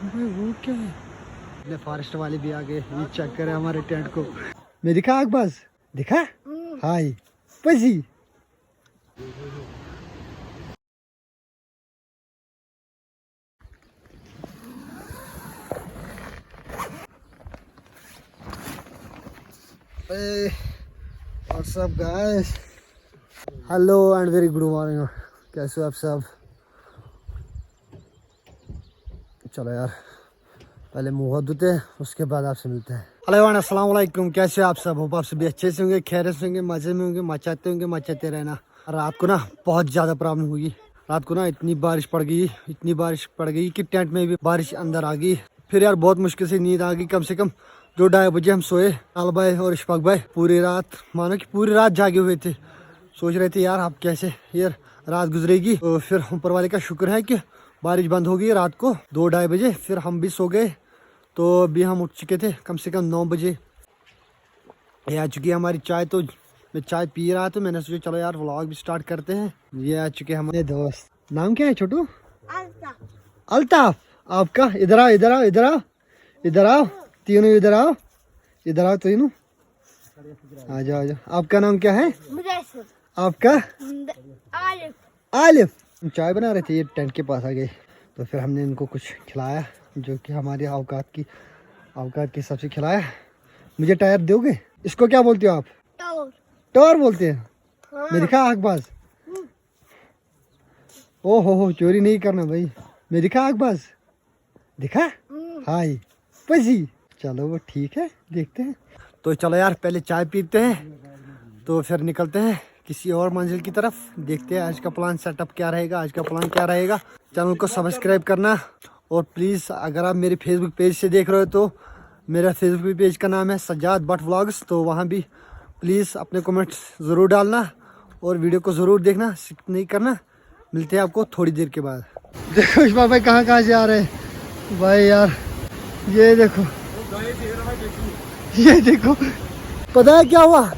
भाई वो क्या है? फॉरेस्ट वाले भी आ गए, ये चेक करे हमारे टेंट को। मैं दिखा आगबाज, दिखा हाय पसी। What's up guys, hello and very good morning. कैसे हो आप सब? चलो यार पहले मुँह धोते हैं, उसके बाद आपसे मिलते हैं। हेलो अस्सलाम वालेकुम, कैसे हो आप सब? होप आप सभी अच्छे से होंगे, खैरियत से होंगे, मजे में होंगे, मचाते रहना। रात को ना बहुत ज़्यादा प्रॉब्लम हुई। रात को ना इतनी बारिश पड़ गई कि टेंट में भी बारिश अंदर आ गई। फिर यार बहुत मुश्किल से नींद आ गई। कम से कम 2-2:30 बजे हम सोए। लाल भाई और इशफाक भाई पूरी रात, मानो कि पूरी रात जागे हुए थे। सोच रहे थे यार अब कैसे यार रात गुजरेगी। तो फिर ऊपर वाले का शुक्र है कि बारिश बंद हो गई रात को 2-2:30 बजे। फिर हम भी सो गए। तो अभी हम उठ चुके थे कम से कम 9 बजे। ये आ चुकी है हमारी चाय। तो मैं चाय पी रहा था, मैंने सोचा चलो यार व्लॉग भी स्टार्ट करते हैं। ये आ चुके हमारे दोस्त। नाम क्या है छोटू? अल्ताफ। आपका? इधर आओ इधर आओ इधर आओ इधर आओ, तीनों इधर आओ तीनों। आ जाओ। आपका नाम क्या है? आपका? आलिफ। हम चाय बना रहे थे, ये टेंट के पास आ गए। तो फिर हमने इनको कुछ खिलाया जो कि हमारी औकात के हिसाब से खिलाया। मुझे टायर दोगे? इसको क्या बोलते हो आप? टॉर बोलते हैं। हाँ। मैं दिखा आगबाज। ओ हो चोरी नहीं करना भाई। मैं दिखा आगबाज, दिखा हाय पसी। चलो वो ठीक है, देखते हैं। तो चलो यार पहले चाय पीते हैं, तो फिर निकलते हैं किसी और मंजिल की तरफ। देखते हैं आज का प्लान सेटअप क्या रहेगा, चैनल को सब्सक्राइब करना। और प्लीज़ अगर आप मेरे फेसबुक पेज से देख रहे हो तो मेरा फेसबुक पेज का नाम है सज्जाद भट्ट व्लॉग्स। तो वहाँ भी प्लीज़ अपने कमेंट्स ज़रूर डालना और वीडियो को ज़रूर देखना, स्किप नहीं करना। मिलते हैं आपको थोड़ी देर के बाद। देखो इशफाक भाई कहाँ से आ रहे हैं भाई यार। ये देखो पता है क्या हुआ?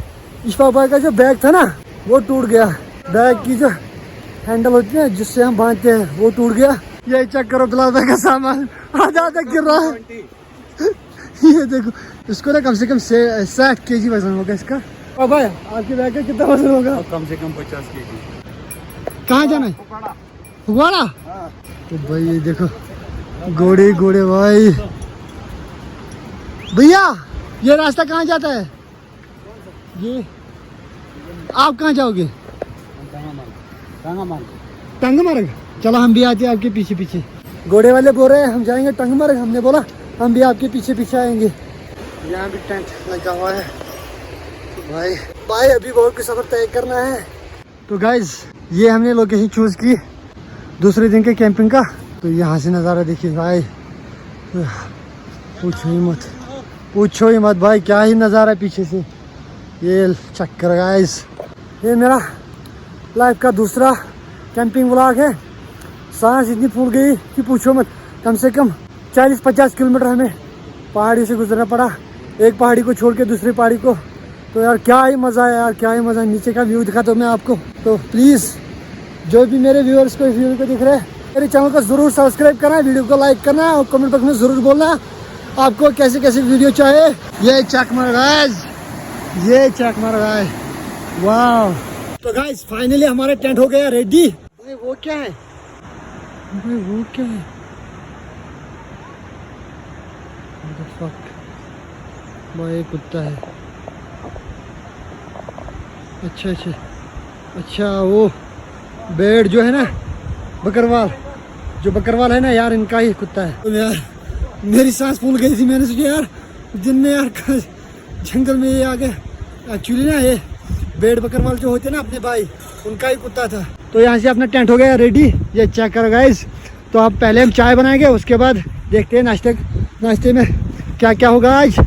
इशफाक भाई का जो बैग था ना वो टूट गया। बैग की जो हैंडल होती है जिससे हम बांधते हैं वो टूट गया। ये चेक करो बिलाल भाई का सामान आधा गिर रहा है। ये देखो इसको ना कम से कम 60 kg वजन होगा इसका। और भाई आपके बैग का कितना वजन होगा? कम से कम 50 kg। कहाँ जाना है? फगवाड़ा। तो भाई ये देखो घोड़े भाई। भैया ये रास्ता कहाँ जाता है? ये आप कहाँ जाओगे? टंगमर्ग। चलो हम भी आते हैं आपके पीछे। घोड़े वाले बोल रहे हैं हम जाएंगे टंगमर्ग। हमने बोला हम भी आपके पीछे आएंगे। यहाँ भी टेंट लगा हुआ है। भाई अभी बहुत कुछ सफर तय करना है। तो गाइज ये हमने लोकेशन चूज की दूसरे दिन के कैंपिंग का। तो यहाँ से नज़ारा देखिए भाई, पूछो ही मत भाई, क्या ही नज़ारा है पीछे से। ये चक्कर गाइज, ये मेरा लाइफ का दूसरा कैंपिंग व्लॉग है। सांस इतनी फूल गई कि पूछो मत। कम से कम 40-50 किलोमीटर हमें पहाड़ी से गुजरना पड़ा, एक पहाड़ी को छोड़ के दूसरी पहाड़ी को। तो यार क्या ही मज़ा है यार, क्या ही मज़ा। नीचे का व्यू दिखा तो मैं आपको। तो प्लीज़ जो भी मेरे व्यूअर्स को इस वीडियो को दिख रहे हैं, मेरे चैनल को ज़रूर सब्सक्राइब करना, वीडियो को लाइक करना और कमेंट बॉक्स में ज़रूर बोलना आपको कैसे वीडियो चाहिए। ये चेक मार गाइस, वाह। तो गाइस फाइनली हमारा टेंट हो गया रेडी। भाई वो क्या है? भाई कुत्ता है। अच्छा वो बेड जो है ना बकरवाल है ना यार, इनका ही कुत्ता है। तो यार मेरी सांस फूल गई थी। मैंने सोचा यार दिन में यार जंगल में ये आ गए। एक्चुअली ना ये बेड बकरवाल जो होते ना अपने भाई, उनका ही कुत्ता था। तो यहाँ से अपना टेंट हो गया रेडी। ये चेक करो गाइस। तो अब पहले हम चाय बनाएंगे, उसके बाद देखते हैं नाश्ते में क्या होगा आज।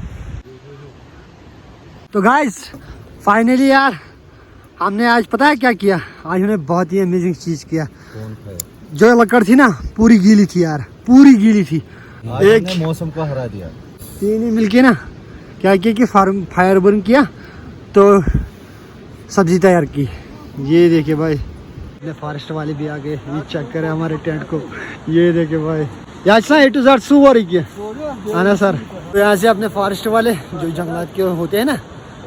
तो गाइस फाइनली यार हमने आज पता है क्या किया? आज हमने बहुत ही अमेजिंग चीज किया। जो लकड़ थी ना पूरी गीली थी यार, एक मौसम को हरा दिया। तीन मिलके ना क्या किया कि फायर बर्न किया तो सब्जी तैयार की। ये देखिए भाई फॉरेस्ट वाले भी आ गए, ये चेक करे हमारे टेंट को। ये देखिए भाई याचना A to Z सू हो रही है ना सर। तो यहाँ से अपने फॉरेस्ट वाले जो जंगलात के होते हैं ना,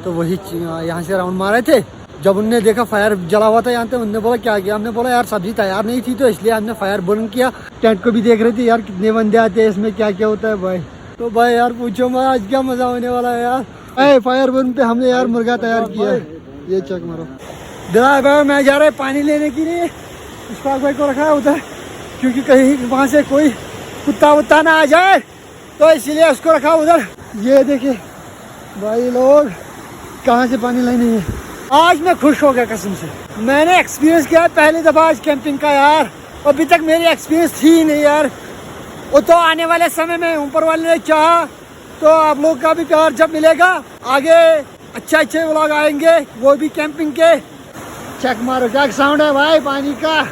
तो वही यहाँ से राउंड मारे थे। जब उनने देखा फायर जला हुआ था यहाँ पे, उनने बोला क्या किया? हमने बोला यार सब्जी तैयार नहीं थी तो इसलिए हमने फायर बर्न किया। टेंट को भी देख रहे थे यार कितने बंदे आते हैं इसमें, क्या क्या होता है भाई। तो भाई यार पूछो मैं, आज क्या मजा होने वाला है यार। फायर बर्न पे हमने यार मुर्गा तैयार किया। ये चेक मारो। दिला भाई मैं जा रहा है पानी लेने के लिए। इशफाक भाई को रखा है उधर, क्योंकि कहीं वहाँ से कोई कुत्ता वुत्ता ना आ जाए, तो इसीलिए उसको रखा उधर। ये देखिए भाई लोग कहाँ से पानी लाने है। आज मैं खुश हो गया कसम से। मैंने एक्सपीरियंस किया पहली दफा आज कैंपिंग का यार, अभी तक मेरी एक्सपीरियंस थी ही नहीं यार। वो तो आने वाले समय में ऊपर वाले ने चाहा तो आप लोग का भी प्यार जब मिलेगा, आगे अच्छे अच्छे व्लॉग आएंगे, वो भी कैंपिंग के। चेक मारो क्या साउंड है भाई पानी का।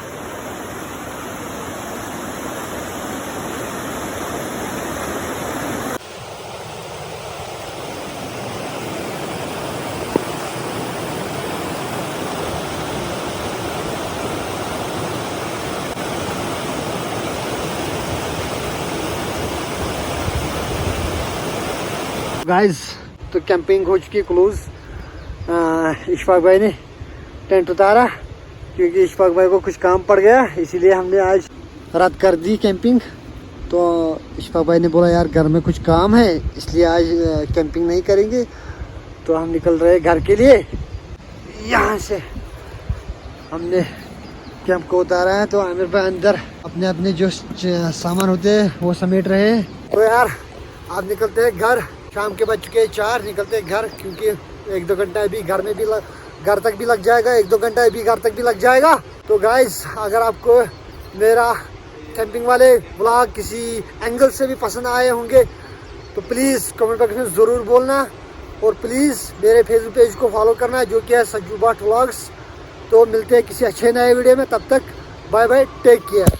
गाइस तो कैंपिंग हो चुकी क्लोज। इशफाक भाई ने टेंट उतारा क्योंकि इशफाक भाई को कुछ काम पड़ गया, इसीलिए हमने आज रद्द कर दी कैंपिंग। तो इशफाक भाई ने बोला यार घर में कुछ काम है इसलिए आज कैंपिंग नहीं करेंगे। तो हम निकल रहे घर के लिए। यहाँ से हमने कैंप को उतारा है, तो आमिर भाई अंदर अपने अपने जो सामान होते हैं वो समेट रहे हैं। तो यार आज निकलते हैं घर। शाम के बज चुके 4, निकलते हैं घर, क्योंकि 1-2 घंटा अभी घर में भी घर तक भी लग जाएगा, 1-2 घंटा अभी घर तक भी लग जाएगा। तो गाइस अगर आपको मेरा कैंपिंग वाले व्लॉग किसी एंगल से भी पसंद आए होंगे तो प्लीज़ कमेंट बॉक्स में ज़रूर बोलना, और प्लीज़ मेरे फेसबुक पेज को फॉलो करना जो कि है सज्जू भट्ट व्लॉग्स। तो मिलते हैं किसी अच्छे नए वीडियो में, तब तक बाय बाय, टेक केयर।